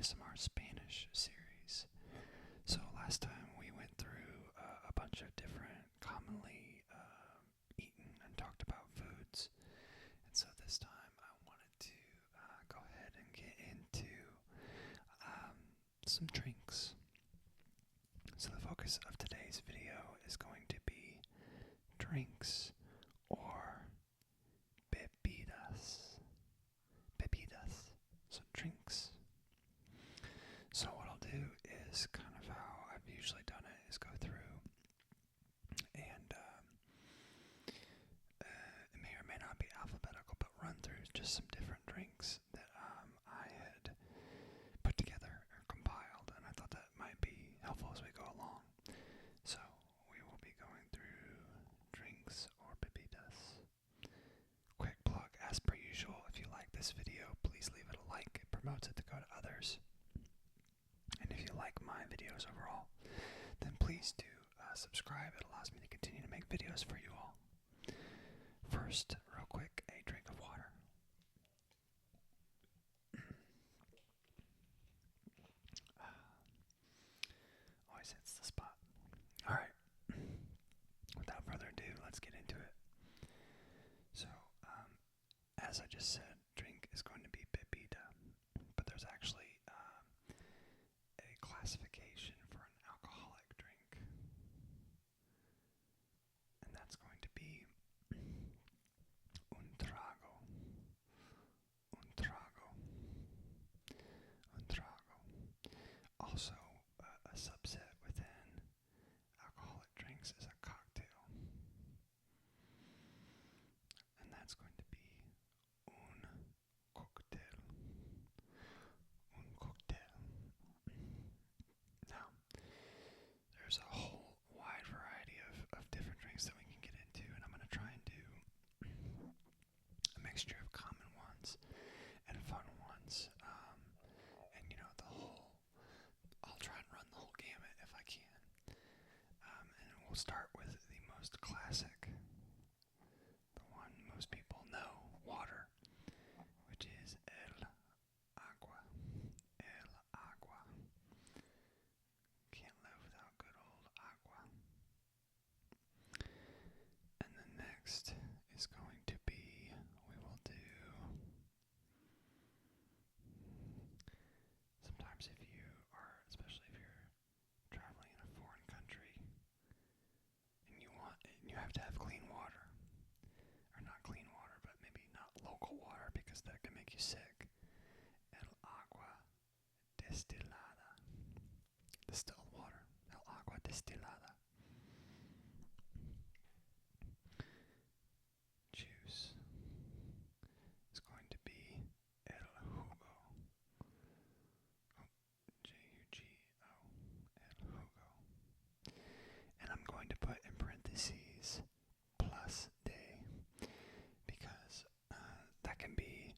ASMR Spanish series. So last time we went through a bunch of different commonly eaten and talked about foods. And so this time I wanted to go ahead and get into some drinks. So the focus of today's video is going to be drinks or bebidas. Bebidas. So drinks. So what I'll do is kind of how I've usually done it is go through and it may or may not be alphabetical, but run through just some different drinks that I had put together or compiled, and I thought that might be helpful as we go along. So we will be going through drinks or bebidas. Quick plug, as per usual, if you like this video, please leave it a like. It promotes it to go to others. And if you like my videos overall, then please do subscribe. It allows me to continue to make videos for you all. First, real quick, a drink of water. Always hits the spot. Alright, without further ado, let's get into it. So, as I just said, drink is going to be bebida, but there's actually a classification for an alcoholic drink, and that's going to be un trago, un trago, un trago. Also, a subset within alcoholic drinks is a cocktail, and that's going to be un cocktail, un cocktail. Now, there's a whole wide variety of different drinks that we can get into, and I'm going to try and do a mixture of common ones and fun ones, and I'll try and run the whole gamut if I can. And we'll start with the most classic, the one most people know, water, which is el agua. El agua. Can't live without good old agua. And the next is going to be, we will do, sometimes if you are, especially if you're traveling in a foreign country, and you have to have clean water, or not clean water, but maybe not local water, because that can make you sick. El agua destilada. Distilled water. El agua destilada. Juice is going to be el jugo. Jugo. El jugo. And I'm going to put in parentheses plus de, because that can be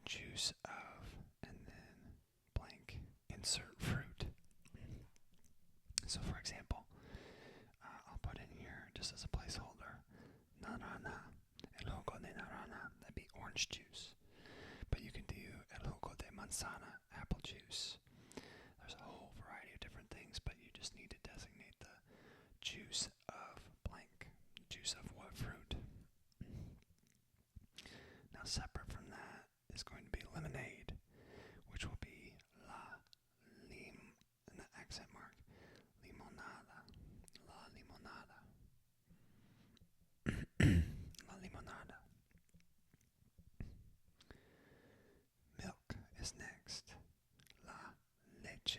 juice of, and then blank, insert fruit. So for example, I'll put in here, just as a placeholder, naranja, el jugo de naranja, that'd be orange juice. But you can do el jugo de manzana, apple juice. There's a whole variety of different things, but you just need to designate the juice of blank, juice of what fruit. Now separate from that is going to be lemonade, which will be la lim, and the accent mark, limonada, la limonada. La limonada. Milk is next. La leche.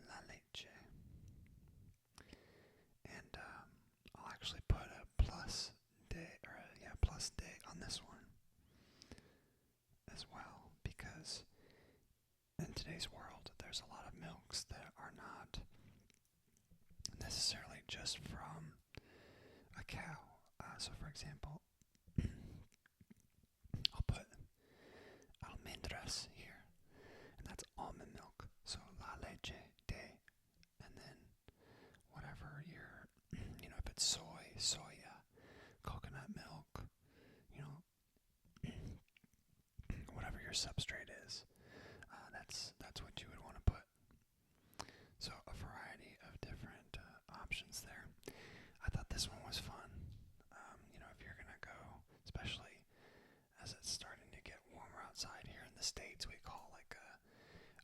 La leche. And I'll actually put a plus de on this one as well, because in today's world there's a lot of milks that are not necessarily just from a cow. So for example, I'll put almendras here, and that's almond milk. So la leche de, and then whatever if it's soy, soya, coconut milk, whatever your substrate is, that's States we call like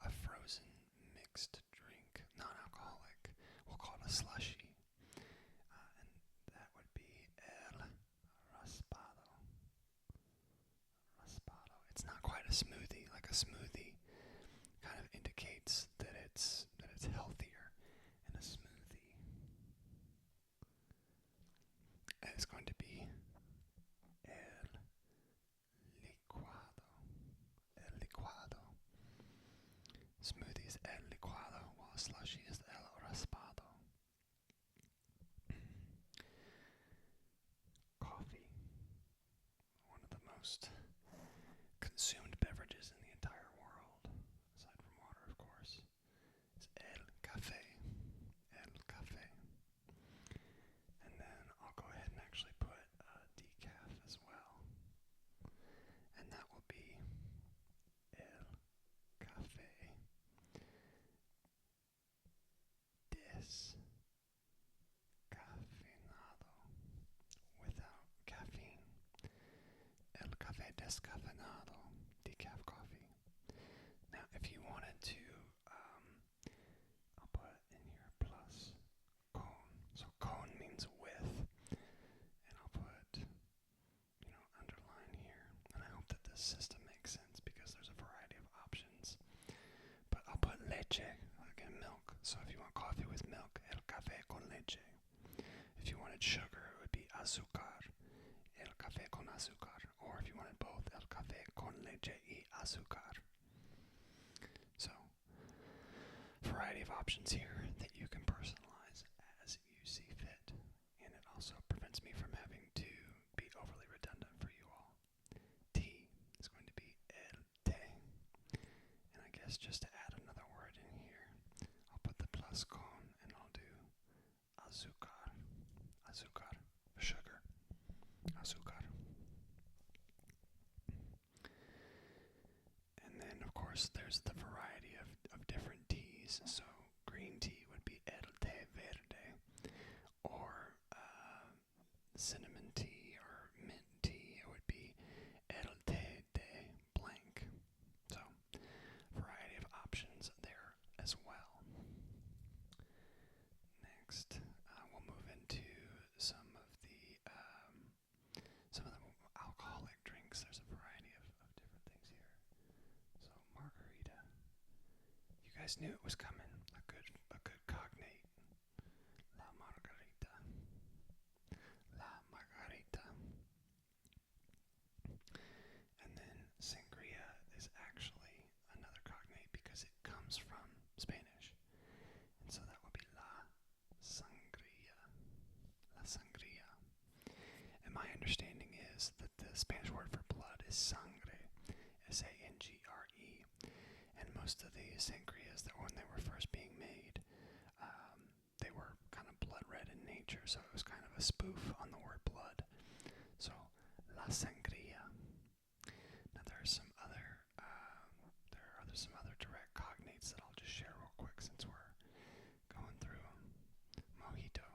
a frozen mixed drink, non-alcoholic. We'll call it a slushy. And that would be el raspado. Raspado. It's not quite a smoothie. Like a smoothie kind of indicates that it's healthier in a smoothie. And it's going to be el licuado. El licuado. Smoothie is el licuado, while slushy is el raspado. Coffee, one of the most consumed beverages in the entire world, aside from water, of course, is el café. El café. And then I'll go ahead and actually put decaf as well. And that will be el café descafeinado, without caffeine. El café descafeinado, decaf coffee. Now, if you wanted to, I'll put in here plus con. So con means with, and I'll put, underline here. And I hope that this system makes sense because there's a variety of options. But I'll put leche, again, milk. So if you want coffee with milk, el café con leche. If you wanted sugar, it would be azúcar, el café con azúcar. Or if you wanted both, el café con leche y azúcar. So, variety of options here that you can personalize as you see fit. And it also prevents me from having to be overly redundant for you all. Tea is going to be el té. And I guess just to add another word in here, I'll put the plus con and I'll do azúcar. Azúcar, sugar. Azúcar. And then, of course, there's the variety of different teas. So, green tea would be el té verde, or cinnamon tea or mint tea, it would be el té de blank. So, variety of options there as well. Next, we'll move into some of the alcoholic drinks. There's a variety of different things here. So margarita. You guys knew it was coming. A good cognate. La margarita. La margarita. And then sangria is actually another cognate because it comes from Spanish. And so that would be la sangria. La sangria. And my understanding is that the Spanish word for blood is sangre, S-A-N-G-R-E. And most of the sangrias, that when they were first being made, they were kind of blood red in nature, so it was kind of a spoof on the word blood. So, la sangria. Now there are some other direct cognates that I'll just share real quick since we're going through them. Mojito,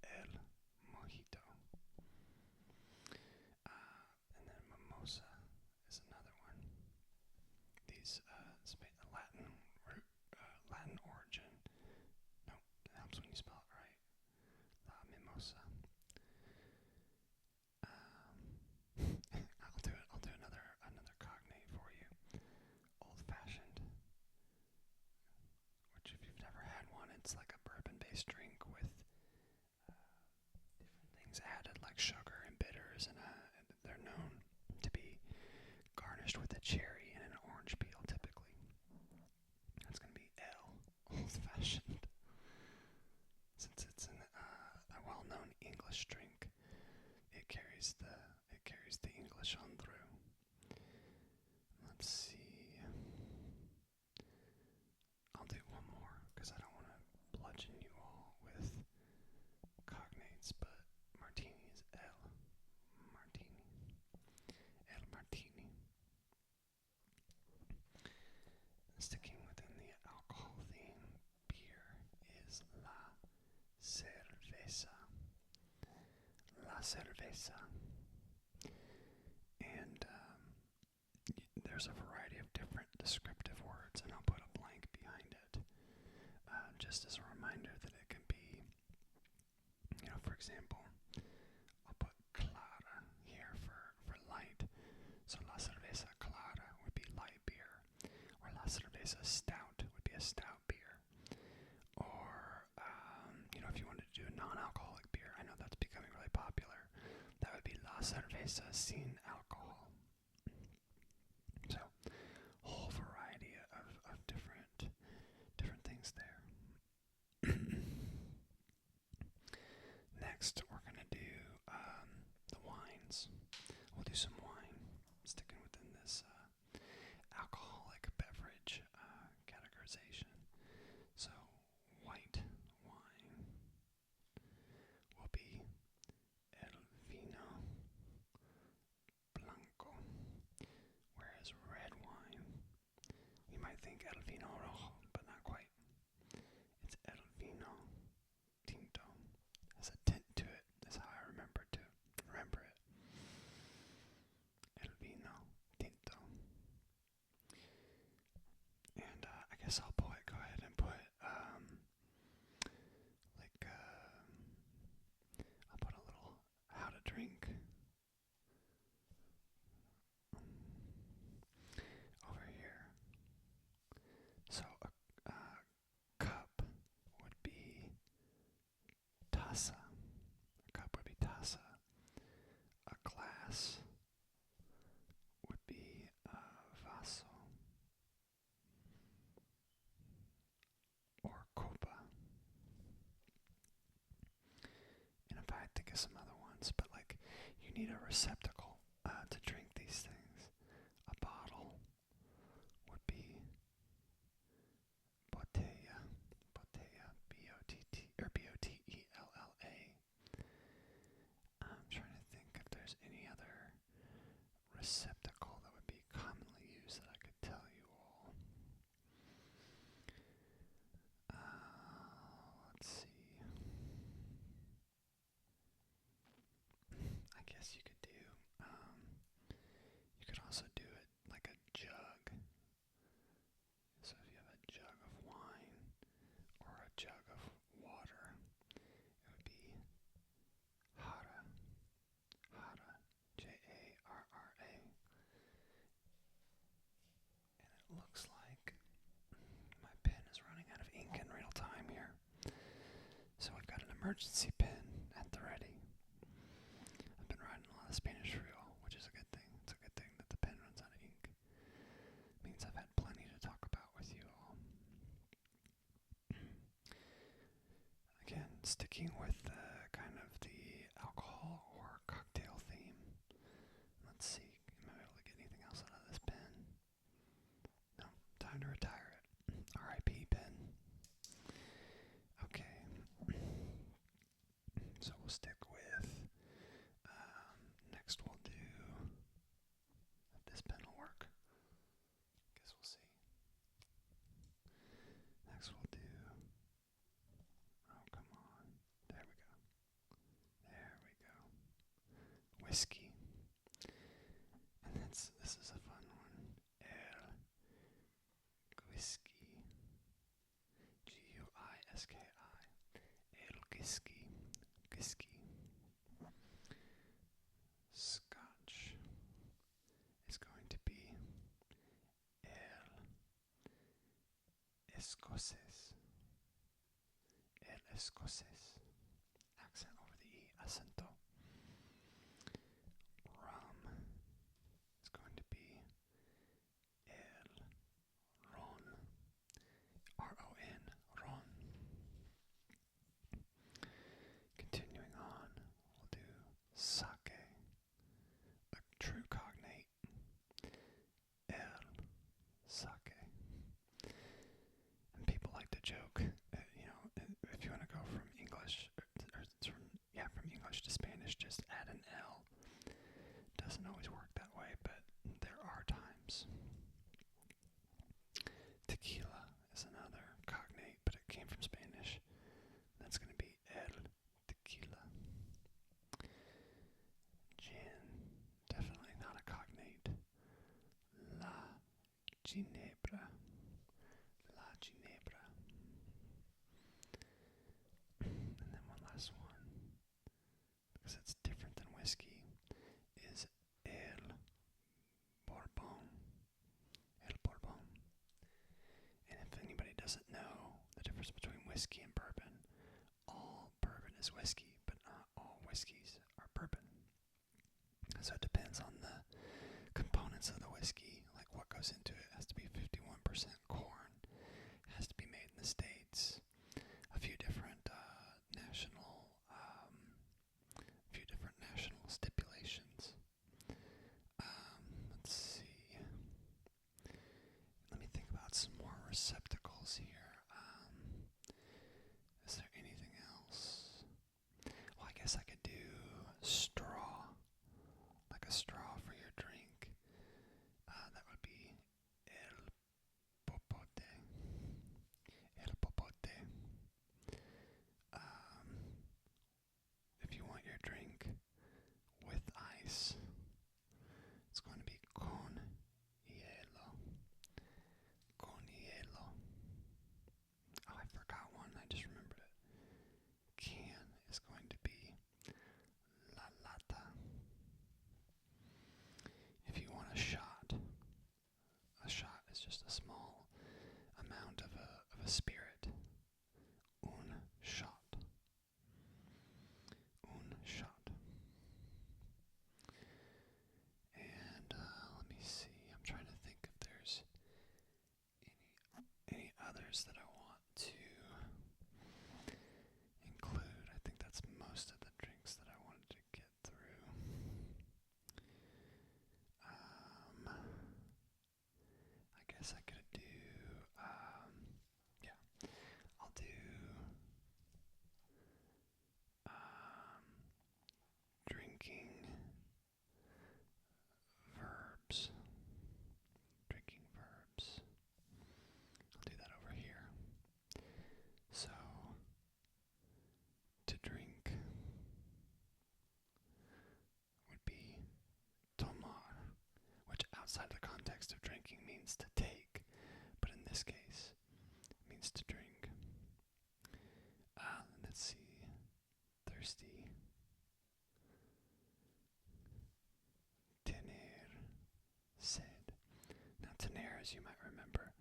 el mojito. And then mimosa is another one. These Latin origin. No, it helps when you spell it right. La mimosa. I'll do another cognate for you. Old fashioned. Which, if you've never had one, it's like a bourbon-based drink with different things added, like sugar and bitters, and they're known to be garnished with a cherry and an orange peel, typically. That's going to be old-fashioned. Since it's a well-known English drink, it carries the English on through. Let's see. I'll do one more because I don't want to bludgeon you all with cognates, but martini is el martini. El martini. Sticking within the alcohol theme, beer is la cerveza. La cerveza. And there's a variety of different descriptive words, and I'll put a blank behind it, just as a reminder that it can be, for example, I'll put clara here for light. So la cerveza clara would be light beer, or la cerveza stout would be a stout beer. Or, if you wanted to do a non-alcoholic beer, I know that's becoming really popular, that would be la cerveza sin alcohol. So, whole variety of different things there. Next, we're going to do the wines. We'll do some wine, sticking within this alcoholic beverage categorization. So, white wine will be el vino blanco, whereas red wine, you might think el vino rojo, but not quite. It's el vino tinto. Has a tint to it. That's how I remember it. El vino tinto. And I guess I'll go ahead and put I'll put a little how to drink over here. So a cup would be taza. A cup would be taza. A glass would be vaso or copa. And if I had to get some other ones, but you need a receptacle to drink these things. A bottle would be botella, B-O-T-T or B-O-T-E-L-L-A. I'm trying to think if there's any other receptacle that would be commonly used that I could tell you all. Let's see. I guess you could do, you could also do it like a jug. So if you have a jug of wine or a jug of water, it would be jarra, J-A-R-R-A. And it looks like my pen is running out of ink in real time here. So I've got an emergency pen at the ready. I've been writing a lot of Spanish for y'all, which is a good thing. It's a good thing that the pen runs out of ink. It means I've had plenty to talk about with you all. Again, sticking with kind of the alcohol or cocktail theme. Let's see, am I able to get anything else out of this pen? No, time to retire it. R.I.P. pen. Okay. So we'll stick with, next we'll do, if this pen will work. Guess we'll see. Next we'll do, oh come on, there we go. Whiskey. And this is a fun one. El Whiskey. G-U-I-S-K-I. El Whiskey. Scotch is going to be El Escocés. El Escocés. Accent over the E. Acento. Rum is going to be El Ron. R-O-N. Ron. Continuing on, we'll do sake, a true cognate, el sake. And people like to joke, if you want to go from English, from English to Spanish, just add an L. Doesn't always work that way, but there are times. Tequila is another cognate, but it came from Spanish. That's going to be el tequila. Gin, definitely not a cognate. La ginebra. La ginebra. And then one last one, because it's different than whiskey, is el bourbon. El bourbon. And if anybody doesn't know the difference between whiskey and bourbon, all bourbon is whiskey, but not all whiskeys are bourbon. So it depends on the components of the whiskey, like what goes into it. It has to be 51% corn. It has to be made in the States. A few different national stipulations. Let's see. Let me think about some more receptacles here. Is there anything else? Well, I guess I could do straw, like a straw for your drink. That would be el popote. El popote. If you want your drink with ice, it's going to be con hielo. Con hielo. Oh, I forgot one. I just remembered it. Can is going to be la lata. If you want a shot is just a small amount of a spirit. Un shot. Un shot. And let me see. I'm trying to think if there's any others that I want to include. I think that's most of the drinks that I wanted to get through. I guess I could do, yeah, I'll do drinking verbs. Drinking verbs. I'll do that over here. So, to drink would be tomar, which outside the context of drinking means to take, but in this case means to drink. Let's see. Thirsty. Tener sed. Now tener, as you might remember,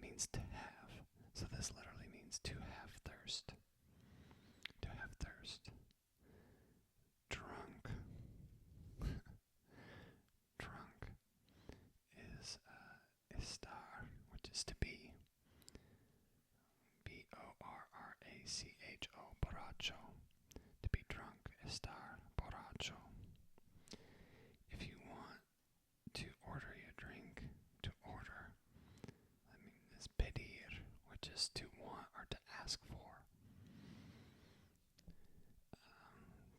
means to have. So this literally means to have thirst. To have thirst. Drunk. Drunk is estar, which is to be. B-O-R-R-A-C-H-O, borracho. To be drunk, estar borracho. If you want to order your drink, to order, I mean, is pedir, which is to want or to ask for.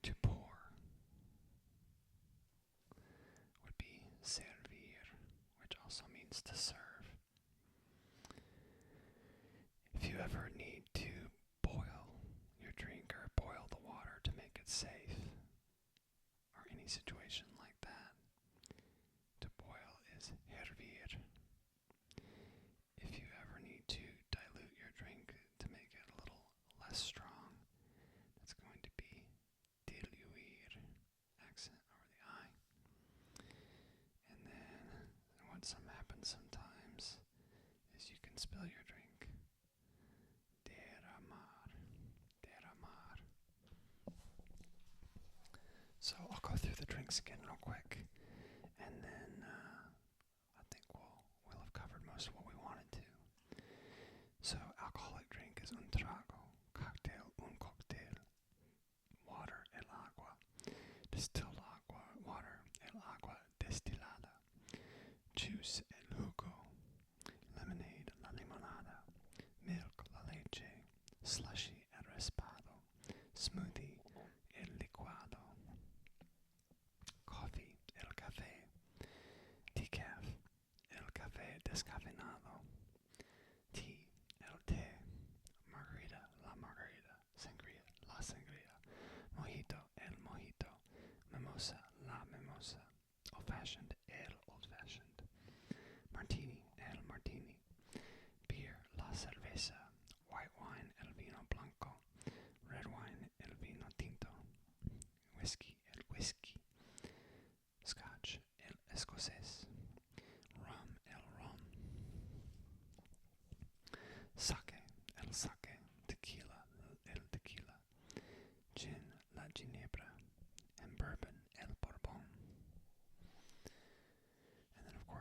To pour would be servir, which also means to serve. If you ever need to boil your drink or boil the water to make it safe, or any situation like that, to boil is hervir. If you ever need to dilute your drink to make it a little less strong, it's going to be diluir, accent over the I. And then what happens sometimes is you can spill your drink. Derramar, derramar. So I'll go through the drinks again real quick, and then I think we'll have covered most of what we wanted to. So alcoholic drink is un trago, cocktail, un cocktail, water, el agua, distilled agua, water, el agua destilada, juice, el jugo, lemonade, la limonada, milk, la leche, slushy, el raspado, smoothie, el licuado, coffee, el café, decaf, el café descafeinado, tea, el té, margarita, la margarita, sangria, la sangria, mojito, el mojito, mimosa, la mimosa, old-fashioned, el old-fashioned, martini, el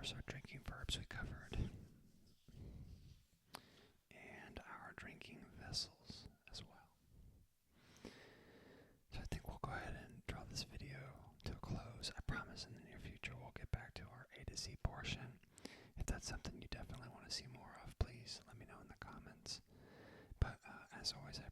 course, our drinking verbs we covered, and our drinking vessels as well. So I think we'll go ahead and draw this video to a close. I promise in the near future we'll get back to our A to Z portion. If that's something you definitely want to see more of, please let me know in the comments. But as always, I